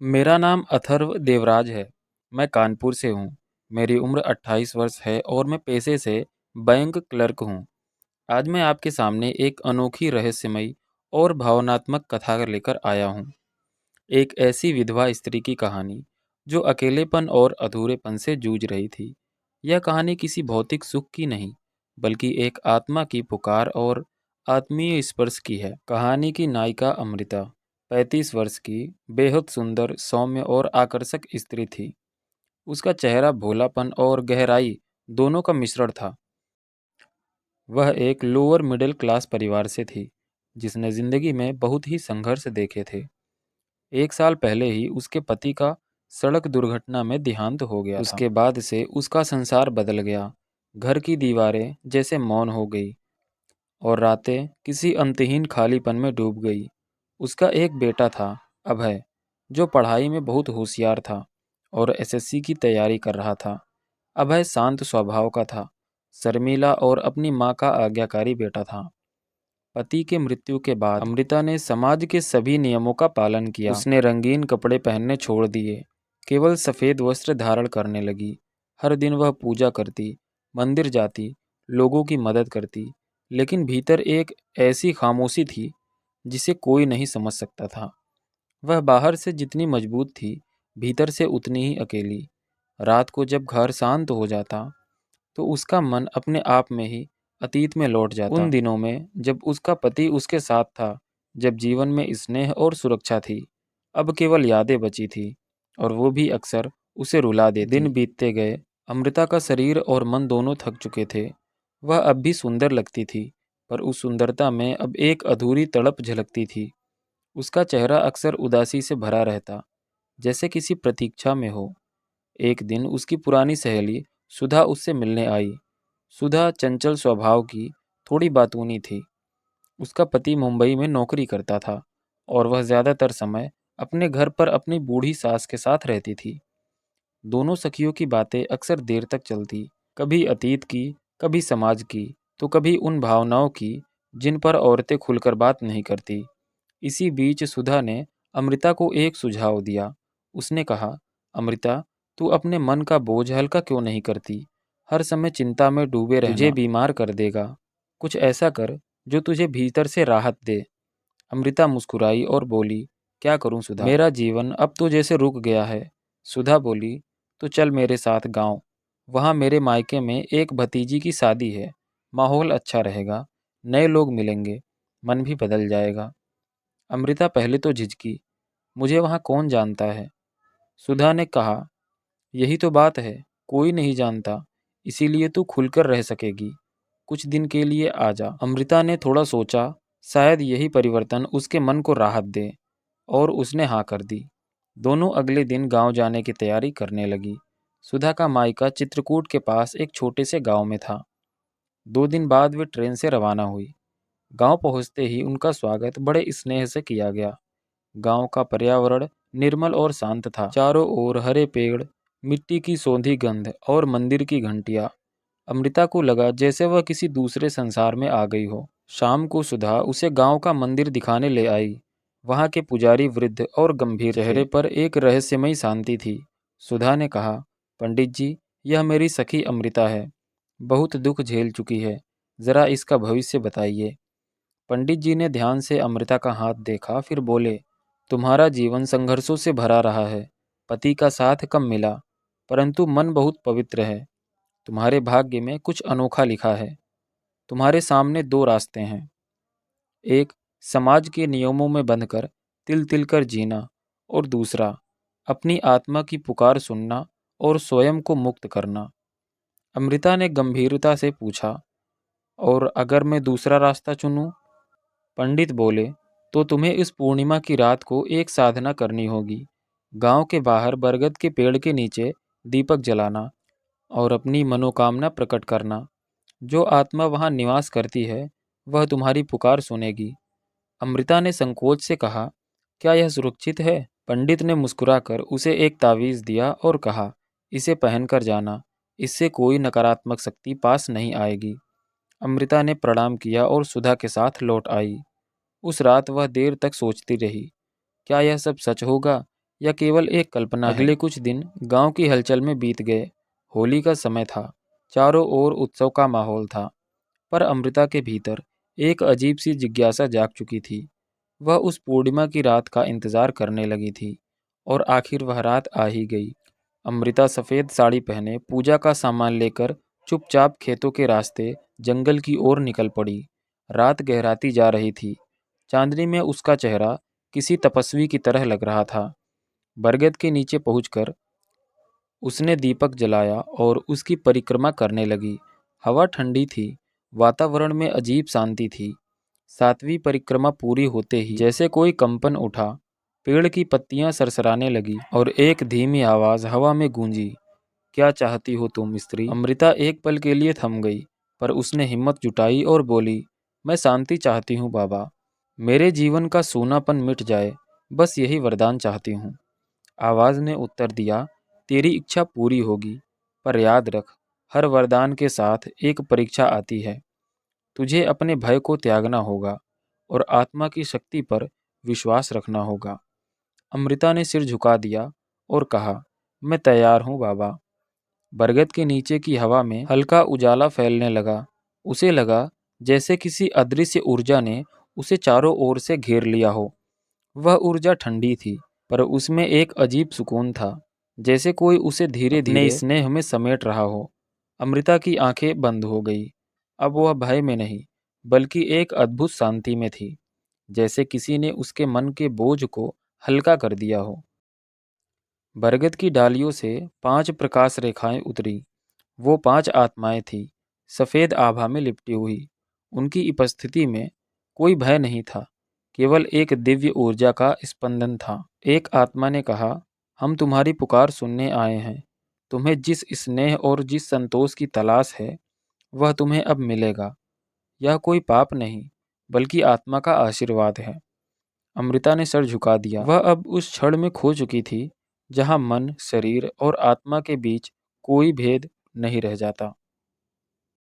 मेरा नाम अथर्व देवराज है। मैं कानपुर से हूँ। मेरी उम्र 28 वर्ष है और मैं पेशे से बैंक क्लर्क हूँ। आज मैं आपके सामने एक अनोखी रहस्यमयी और भावनात्मक कथा लेकर आया हूँ। एक ऐसी विधवा स्त्री की कहानी जो अकेलेपन और अधूरेपन से जूझ रही थी। यह कहानी किसी भौतिक सुख की नहीं, बल्कि एक आत्मा की पुकार और आत्मीय स्पर्श की है। कहानी की नायिका अमृता 35 वर्ष की बेहद सुंदर, सौम्य और आकर्षक स्त्री थी। उसका चेहरा भोलापन और गहराई दोनों का मिश्रण था। वह एक लोअर मिडिल क्लास परिवार से थी, जिसने जिंदगी में बहुत ही संघर्ष देखे थे। 1 साल पहले ही उसके पति का सड़क दुर्घटना में देहांत हो गया था। उसके बाद से उसका संसार बदल गया। घर की दीवारें जैसे मौन हो गई और रातें किसी अंतहीन खालीपन में डूब गई। उसका एक बेटा था, अभय, जो पढ़ाई में बहुत होशियार था और एसएससी की तैयारी कर रहा था। अभय शांत स्वभाव का था, शर्मीला और अपनी माँ का आज्ञाकारी बेटा था। पति के मृत्यु के बाद अमृता ने समाज के सभी नियमों का पालन किया। उसने रंगीन कपड़े पहनने छोड़ दिए, केवल सफ़ेद वस्त्र धारण करने लगी। हर दिन वह पूजा करती, मंदिर जाती, लोगों की मदद करती, लेकिन भीतर एक ऐसी खामोशी थी जिसे कोई नहीं समझ सकता था। वह बाहर से जितनी मजबूत थी, भीतर से उतनी ही अकेली। रात को जब घर शांत हो जाता, तो उसका मन अपने आप में ही अतीत में लौट जाता। उन दिनों में जब उसका पति उसके साथ था, जब जीवन में स्नेह और सुरक्षा थी, अब केवल यादें बची थी और वो भी अक्सर उसे रुला देती। दिन बीतते गए, अमृता का शरीर और मन दोनों थक चुके थे। वह अब भी सुंदर लगती थी, पर उस सुंदरता में अब एक अधूरी तड़प झलकती थी। उसका चेहरा अक्सर उदासी से भरा रहता, जैसे किसी प्रतीक्षा में हो। एक दिन उसकी पुरानी सहेली सुधा उससे मिलने आई। सुधा चंचल स्वभाव की, थोड़ी बातूनी थी। उसका पति मुंबई में नौकरी करता था और वह ज़्यादातर समय अपने घर पर अपनी बूढ़ी सास के साथ रहती थी। दोनों सखियों की बातें अक्सर देर तक चलती, कभी अतीत की, कभी समाज की, तो कभी उन भावनाओं की जिन पर औरतें खुलकर बात नहीं करती। इसी बीच सुधा ने अमृता को एक सुझाव दिया। उसने कहा, अमृता, तू अपने मन का बोझ हल्का क्यों नहीं करती? हर समय चिंता में डूबे रहना तुझे बीमार कर देगा। कुछ ऐसा कर जो तुझे भीतर से राहत दे। अमृता मुस्कुराई और बोली, क्या करूं सुधा, मेरा जीवन अब तो जैसे रुक गया है। सुधा बोली, तो चल मेरे साथ गांव। वहाँ मेरे मायके में एक भतीजी की शादी है। माहौल अच्छा रहेगा, नए लोग मिलेंगे, मन भी बदल जाएगा। अमृता पहले तो झिझकी, मुझे वहाँ कौन जानता है? सुधा ने कहा, यही तो बात है, कोई नहीं जानता, इसीलिए तू खुलकर रह सकेगी। कुछ दिन के लिए आ जा। अमृता ने थोड़ा सोचा, शायद यही परिवर्तन उसके मन को राहत दे, और उसने हाँ कर दी। दोनों अगले दिन गांव जाने की तैयारी करने लगी। सुधा का मायका चित्रकूट के पास एक छोटे से गांव में था। 2 दिन बाद वे ट्रेन से रवाना हुई। गांव पहुंचते ही उनका स्वागत बड़े स्नेह से किया गया। गांव का पर्यावरण निर्मल और शांत था। चारों ओर हरे पेड़, मिट्टी की सौंधी गंध और मंदिर की घंटियां। अमृता को लगा जैसे वह किसी दूसरे संसार में आ गई हो। शाम को सुधा उसे गांव का मंदिर दिखाने ले आई। वहां के पुजारी वृद्ध और गंभीर थे। चेहरे पर एक रहस्यमयी शांति थी। सुधा ने कहा, पंडित जी, यह मेरी सखी अमृता है। बहुत दुख झेल चुकी है, जरा इसका भविष्य बताइए। पंडित जी ने ध्यान से अमृता का हाथ देखा, फिर बोले, तुम्हारा जीवन संघर्षों से भरा रहा है। पति का साथ कम मिला, परंतु मन बहुत पवित्र है। तुम्हारे भाग्य में कुछ अनोखा लिखा है। तुम्हारे सामने 2 रास्ते हैं। एक, समाज के नियमों में बंधकर तिल तिल कर जीना, और दूसरा, अपनी आत्मा की पुकार सुनना और स्वयं को मुक्त करना। अमृता ने गंभीरता से पूछा, और अगर मैं दूसरा रास्ता चुनूं? पंडित बोले, तो तुम्हें इस पूर्णिमा की रात को एक साधना करनी होगी। गांव के बाहर बरगद के पेड़ के नीचे दीपक जलाना और अपनी मनोकामना प्रकट करना। जो आत्मा वहां निवास करती है, वह तुम्हारी पुकार सुनेगी। अमृता ने संकोच से कहा, क्या यह सुरक्षित है? पंडित ने मुस्कुराकर उसे एक तावीज़ दिया और कहा, इसे पहनकर जाना, इससे कोई नकारात्मक शक्ति पास नहीं आएगी। अमृता ने प्रणाम किया और सुधा के साथ लौट आई। उस रात वह देर तक सोचती रही, क्या यह सब सच होगा या केवल एक कल्पना है? अगले कुछ दिन गांव की हलचल में बीत गए। होली का समय था। चारों ओर उत्सव का माहौल था। पर अमृता के भीतर एक अजीब सी जिज्ञासा जाग चुकी थी। वह उस पूर्णिमा की रात का इंतजार करने लगी थी और आखिर वह रात आ ही गई। अमृता सफ़ेद साड़ी पहने पूजा का सामान लेकर चुपचाप खेतों के रास्ते जंगल की ओर निकल पड़ी। रात गहराती जा रही थी। चांदनी में उसका चेहरा किसी तपस्वी की तरह लग रहा था। बरगद के नीचे पहुंचकर उसने दीपक जलाया और उसकी परिक्रमा करने लगी। हवा ठंडी थी। वातावरण में अजीब शांति थी। सातवीं परिक्रमा पूरी होते ही जैसे कोई कंपन उठा। पेड़ की पत्तियां सरसराने लगी और एक धीमी आवाज हवा में गूंजी, क्या चाहती हो तुम स्त्री? अमृता एक पल के लिए थम गई, पर उसने हिम्मत जुटाई और बोली, मैं शांति चाहती हूँ बाबा। मेरे जीवन का सूनापन मिट जाए, बस यही वरदान चाहती हूँ। आवाज ने उत्तर दिया, तेरी इच्छा पूरी होगी, पर याद रख, हर वरदान के साथ एक परीक्षा आती है। तुझे अपने भय को त्यागना होगा और आत्मा की शक्ति पर विश्वास रखना होगा। अमृता ने सिर झुका दिया और कहा, मैं तैयार हूँ बाबा। बरगद के नीचे की हवा में हल्का उजाला फैलने लगा। उसे लगा जैसे किसी अदृश्य ऊर्जा ने उसे चारों ओर से घेर लिया हो। वह ऊर्जा ठंडी थी, पर उसमें एक अजीब सुकून था, जैसे कोई उसे धीरे धीरे अपने स्नेह में समेट रहा हो। अमृता की आंखें बंद हो गई। अब वह भय में नहीं, बल्कि एक अद्भुत शांति में थी, जैसे किसी ने उसके मन के बोझ को हल्का कर दिया हो। बरगद की डालियों से 5 प्रकाश रेखाएं उतरी। वो 5 आत्माएं थीं, सफ़ेद आभा में लिपटी हुई। उनकी उपस्थिति में कोई भय नहीं था, केवल एक दिव्य ऊर्जा का स्पंदन था। एक आत्मा ने कहा, हम तुम्हारी पुकार सुनने आए हैं। तुम्हें जिस स्नेह और जिस संतोष की तलाश है, वह तुम्हें अब मिलेगा। यह कोई पाप नहीं, बल्कि आत्मा का आशीर्वाद है। अमृता ने सर झुका दिया। वह अब उस क्षण में खो चुकी थी, जहाँ मन, शरीर और आत्मा के बीच कोई भेद नहीं रह जाता।